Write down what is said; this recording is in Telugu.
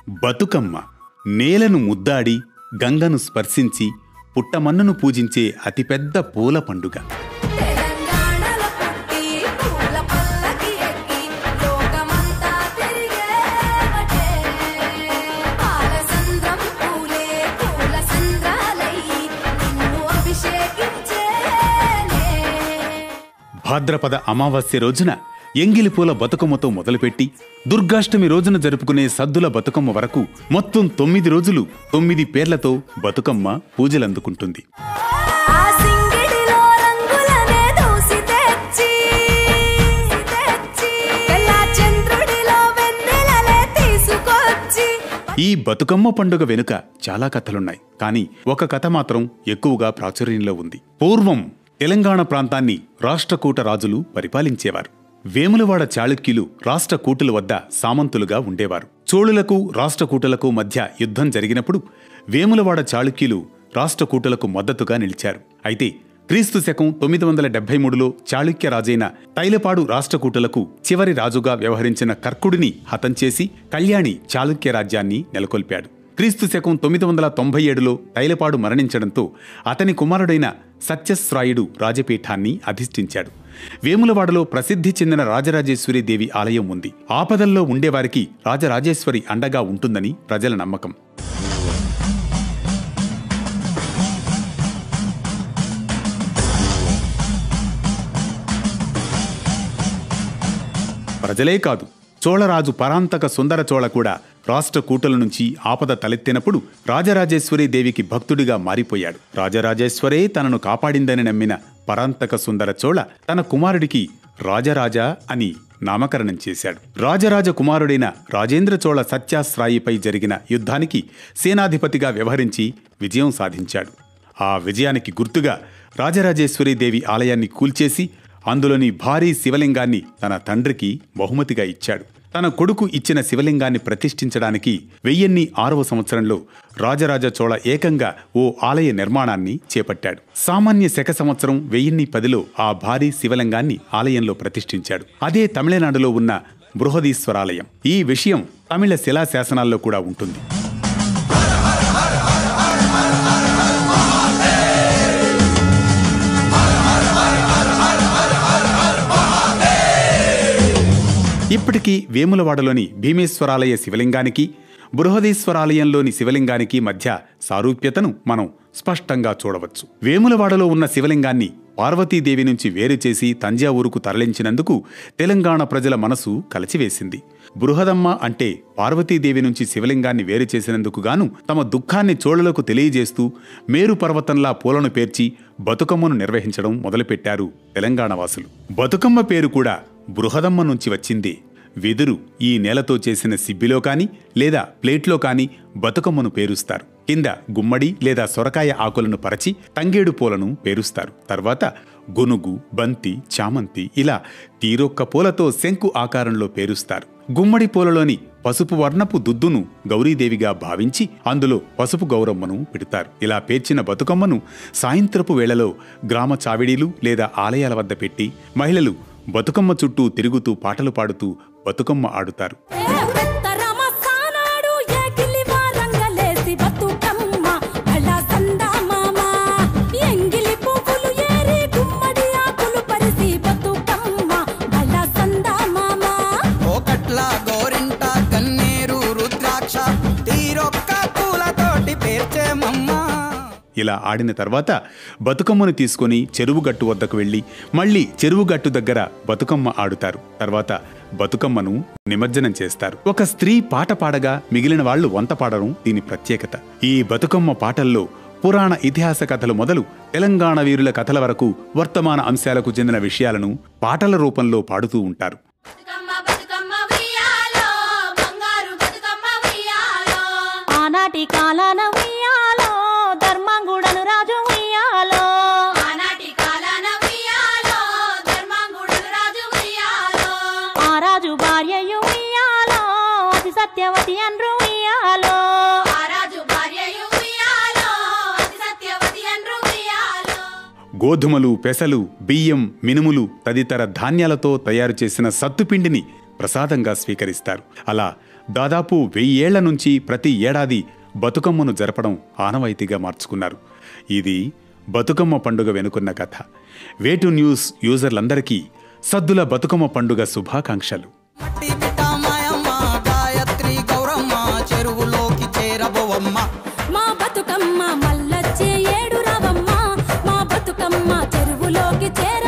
బతుకమ్మ నేలను ముద్దాడి గంగను స్పర్శించి పుట్టమన్నును పూజించే అతిపెద్ద పూల పండుగ. భాద్రపద అమావాస్య రోజున ఎంగిలిపూల బతుకమ్మతో మొదలుపెట్టి దుర్గాష్టమి రోజున జరుపుకునే సద్దుల బతుకమ్మ వరకు మొత్తం 9 రోజులు 9 పేర్లతో బతుకమ్మ పూజలందుకుంటుంది. ఈ బతుకమ్మ పండుగ వెనుక చాలా కథలున్నాయి. కానీ ఒక కథ మాత్రం ఎక్కువగా ప్రాచుర్యంలో ఉంది. పూర్వం తెలంగాణ ప్రాంతాన్ని రాష్ట్రకూట రాజులు పరిపాలించేవారు. వేములవాడ చాళుక్యులు రాష్ట్రకూటుల వద్ద సామంతులుగా ఉండేవారు. చోళులకు రాష్ట్రకూటులకు మధ్య యుద్ధం జరిగినప్పుడు వేములవాడ చాళుక్యులు రాష్ట్రకూటులకు మద్దతుగా నిలిచారు. అయితే క్రీస్తు శకం 973లో చాళుక్య రాజైన తైలపాడు రాష్ట్రకూటులకు చివరి రాజుగా వ్యవహరించిన కర్కుడిని హతం చేసి కళ్యాణి చాళుక్య రాజ్యాన్ని నెలకొల్పాడు. క్రీస్తు శకం 997లో తైలపాడు మరణించడంతో అతని కుమారుడైన సత్యశ్రాయుడు రాజపీఠాన్ని అధిష్ఠించాడు. వేములవాడలో ప్రసిద్ధి చెందిన రాజరాజేశ్వరి దేవి ఆలయం ఉంది. ఆపదల్లో ఉండేవారికి రాజరాజేశ్వరి అండగా ఉంటుందని ప్రజల నమ్మకం. ప్రజలే కాదు, చోళరాజు పరాంతక సుందర చోళ కూడా రాష్ట్రకూటుల నుంచి ఆపద తలెత్తినప్పుడు రాజరాజేశ్వరి దేవికి భక్తుడిగా మారిపోయాడు. రాజరాజేశ్వరే తనను కాపాడిందని నమ్మిన పరాంతక సుందర చోళ తన కుమారుడికి రాజరాజా అని నామకరణం చేశాడు. రాజరాజ కుమారుడైన రాజేంద్ర చోళ సత్యాశ్రాయిపై జరిగిన యుద్ధానికి సేనాధిపతిగా వ్యవహరించి విజయం సాధించాడు. ఆ విజయానికి గుర్తుగా రాజరాజేశ్వరి దేవి ఆలయాన్ని కూల్చేసి అందులోని భారీ శివలింగాన్ని తన తండ్రికి బహుమతిగా ఇచ్చాడు. తన కొడుకు ఇచ్చిన శివలింగాన్ని ప్రతిష్ఠించడానికి 1006వ సంవత్సరంలో రాజరాజ చోళ ఏకంగా ఓ ఆలయ నిర్మాణాన్ని చేపట్టాడు. సామాన్య శక సంవత్సరం 1010లో ఆ భారీ శివలింగాన్ని ఆలయంలో ప్రతిష్ఠించాడు. అదే తమిళనాడులో ఉన్న బృహదీశ్వరాలయం. ఈ విషయం తమిళ శిలా శాసనాల్లో కూడా ఉంటుంది. ఇప్పటికీ వేములవాడలోని భీమేశ్వరాలయ శివలింగానికి బృహదీశ్వరాలయంలోని శివలింగానికి మధ్య సారూప్యతను మనం స్పష్టంగా చూడవచ్చు. వేములవాడలో ఉన్న శివలింగాన్ని పార్వతీదేవి నుంచి వేరు చేసి తంజావూరుకు తరలించినందుకు తెలంగాణ ప్రజల మనసు కలచివేసింది. బృహదమ్మ అంటే పార్వతీదేవి నుంచి శివలింగాన్ని వేరు చేసినందుకు గాను తమ దుఃఖాన్ని చోళులకు తెలియజేస్తూ మేరు పర్వతంలా పూలను పేర్చి బతుకమ్మను నిర్వహించడం మొదలుపెట్టారు తెలంగాణ వాసులు. బతుకమ్మ పేరు కూడా బృహదమ్మ నుంచి వచ్చింది. వెదురు ఈ నేలతో చేసిన సిబ్బిలో కాని లేదా ప్లేట్లో కాని బతుకమ్మను పేరుస్తారు. కింద గుమ్మడి లేదా సొరకాయ ఆకులను పరచి తంగేడు పూలను పేరుస్తారు. తర్వాత గునుగు, బంతి, చామంతి ఇలా తీరొక్క పూలతో శంకు ఆకారంలో పేరుస్తారు. గుమ్మడి పూలలోని పసుపు వర్ణపు దుద్దును గౌరీదేవిగా భావించి అందులో పసుపు గౌరమ్మను పెడతారు. ఇలా పేర్చిన బతుకమ్మను సాయంత్రపు వేళలో గ్రామ చావిడీలు లేదా ఆలయాల వద్ద పెట్టి మహిళలు బతుకమ్మ చుట్టూ తిరుగుతూ పాటలు పాడుతూ బతుకమ్మ ఆడుతారు. ఇలా ఆడిన తర్వాత బతుకమ్మను తీసుకుని చెరువుగట్టు వద్దకు వెళ్లి మళ్లీ చెరువుగట్టు దగ్గర బతుకమ్మ ఆడుతారు. తర్వాత బతుకమ్మను నిమజ్జనం చేస్తారు. ఒక స్త్రీ పాట పాడగా మిగిలిన వాళ్లు వంత పాడడం దీని ప్రత్యేకత. ఈ బతుకమ్మ పాటల్లో పురాణ ఇతిహాస కథలు మొదలు తెలంగాణ వీరుల కథల వరకు వర్తమాన అంశాలకు చెందిన విషయాలను పాటల రూపంలో పాడుతూ ఉంటారు. ఆనాటి కాలాన గోధుమలు, పెసలు, బియ్యం, మినుములు తదితర ధాన్యాలతో తయారు చేసిన సత్తుపిండిని ప్రసాదంగా స్వీకరిస్తారు. అలా దాదాపు 1000 ఏళ్ల నుంచి ప్రతి ఏడాది బతుకమ్మను జరపడం ఆనవాయితీగా మార్చుకున్నారు. ఇది బతుకమ్మ పండుగ వెనుకున్న కథ. వేటు న్యూస్ యూజర్లందరికీ సద్దుల బతుకమ్మ పండుగ శుభాకాంక్షలు. మా బతుకమ్మ మల్లచ్చే ఏడు రవమ్మ, మా బతుకమ్మ చెరువులోకి చేర